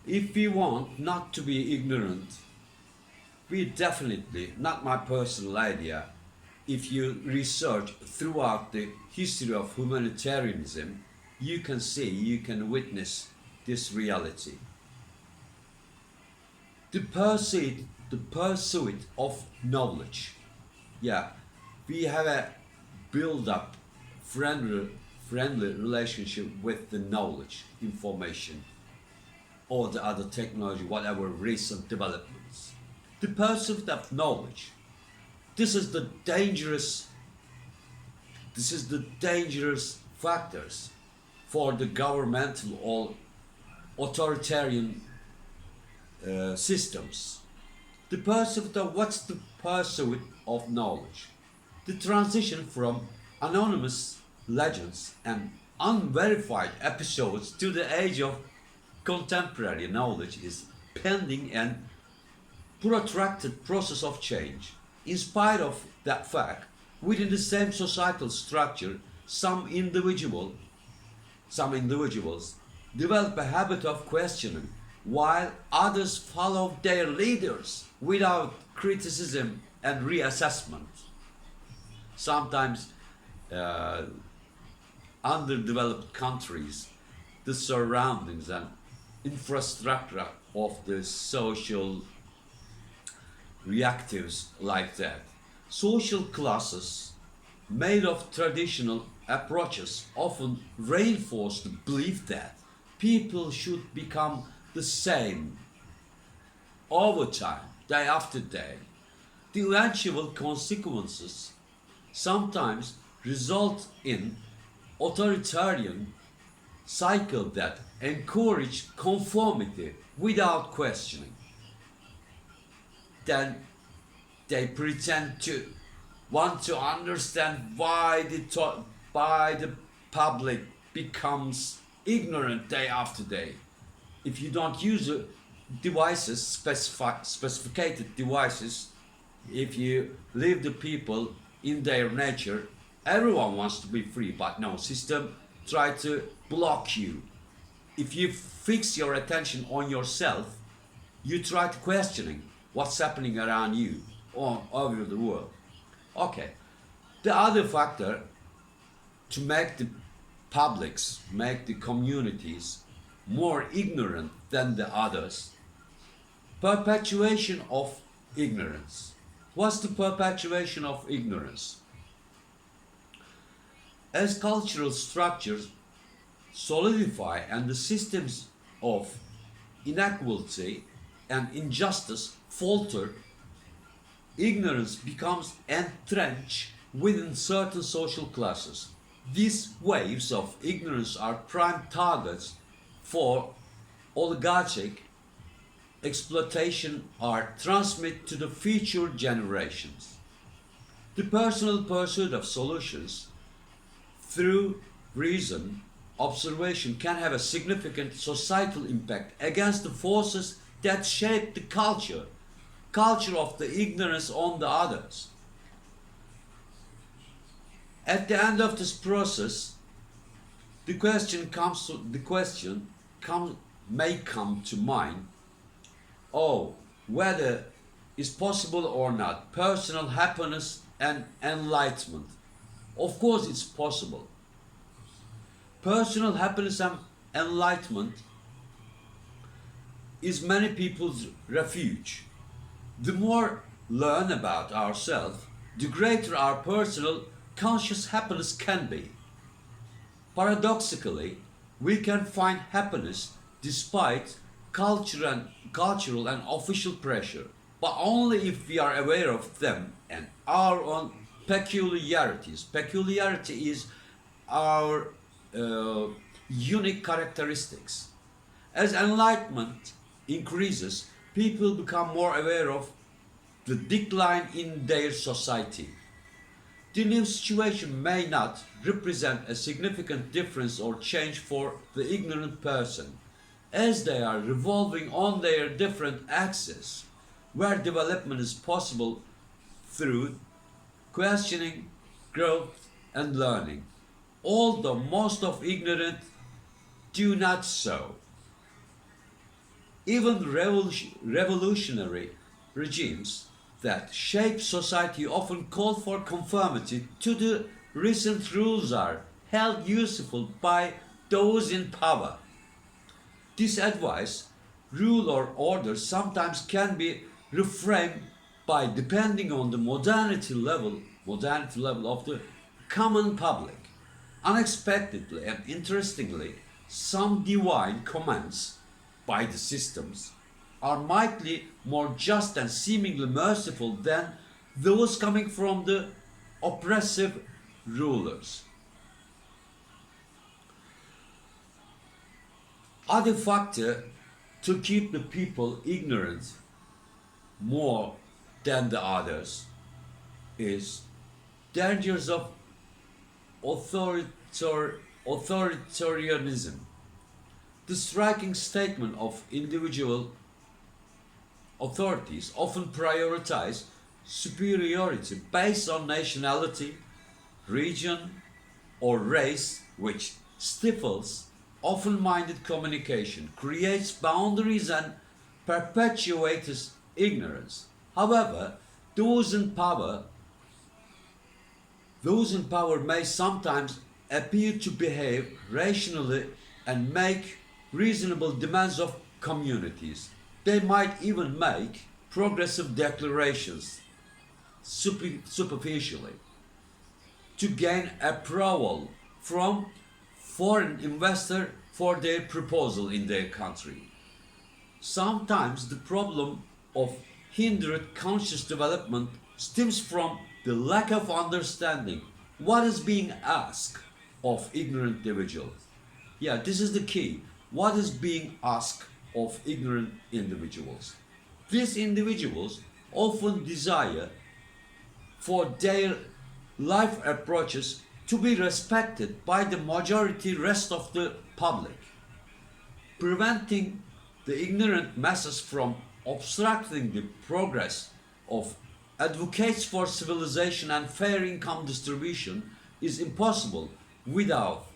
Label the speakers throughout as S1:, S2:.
S1: If we want not to be ignorant, we definitely, not my personal idea, if you research throughout the history of humanitarianism, you can see, you can witness this reality. The pursuit of knowledge. Yeah, we have a build up friendly, friendly relationship with the knowledge, information, or the other technology, whatever recent developments. The pursuit of knowledge. This is the dangerous. This is the dangerous factors for the governmental or authoritarian systems. The pursuit of what's the pursuit of knowledge? The transition from anonymous legends and unverified episodes to the age of contemporary knowledge is pending and protracted process of change. In spite of that fact, within the same societal structure, some individuals develop a habit of questioning, while others follow their leaders without criticism and reassessment. Sometimes, uh, underdeveloped countries, the surroundings and infrastructure of the social reactives like that. Social classes made of traditional approaches often reinforce the belief that people should become the same over time, day after day. The eventual consequences sometimes result in authoritarian cycle that encourage conformity without questioning. Then they pretend to want to understand why the public becomes ignorant day after day. If you don't use devices, specified devices, if you leave the people in their nature, everyone wants to be free, but no, system try to block you. If you fix your attention on yourself, you try to questioning what's happening around you all over the world. Okay. The other factor to make the publics, make the communities more ignorant than the others, perpetuation of ignorance. What's the perpetuation of ignorance? As cultural structures solidify and the systems of inequality and injustice falter, ignorance becomes entrenched within certain social classes. These waves of ignorance are prime targets for oligarchic exploitation are transmitted to the future generations. The personal pursuit of solutions through reason, observation can have a significant societal impact against the forces that shape the culture of the ignorance on the others. At the end of this process, the question may come to mind, oh, whether is possible or not personal happiness and enlightenment. Of course it's possible. Personal happiness and enlightenment is many people's refuge. The more learn about ourselves, the greater our personal conscious happiness can be. Paradoxically, we can find happiness despite cultural and official pressure, but only if we are aware of them and our own peculiarities. Peculiarity is our unique characteristics. As enlightenment increases, people become more aware of the decline in their society. The new situation may not represent a significant difference or change for the ignorant person, as they are revolving on their different axes, where development is possible through questioning, growth, and learning, although most of ignorant do not so. Even revolutionary regimes that shape society often call for conformity to the recent rules are held useful by those in power. This advice, rule or order sometimes can be reframed by depending on the modernity level of the common public. Unexpectedly and interestingly, some divine commands by the systems are mightily more just and seemingly merciful than those coming from the oppressive rulers. Other factor to keep the people ignorant more than the others is dangers of authoritarianism. The striking statement of individual authorities often prioritize superiority based on nationality, region, or race, which stifles open-minded communication, creates boundaries, and perpetuates ignorance. However, those in power those in power may sometimes appear to behave rationally and make reasonable demands of communities. They might even make progressive declarations superficially to gain approval from foreign investor for their proposal in their country. Sometimes the problem of hindered conscious development stems from the lack of understanding what is being asked of ignorant individuals. Yeah, this is the key. What is being asked of ignorant individuals? These individuals often desire for their life approaches to be respected by the majority rest of the public, preventing the ignorant masses from obstructing the progress of advocates for civilization and fair income distribution is impossible without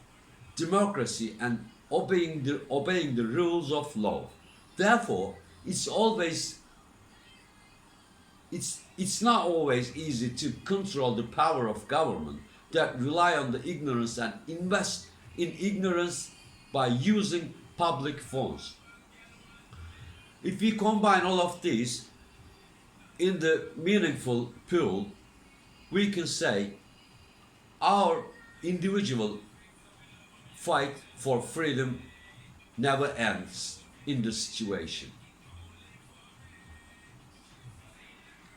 S1: democracy and obeying the rules of law. Therefore, it's not always easy to control the power of government that rely on the ignorance and invest in ignorance by using public funds. If we combine all of these in the meaningful pool, we can say our individual fight for freedom never ends in this situation.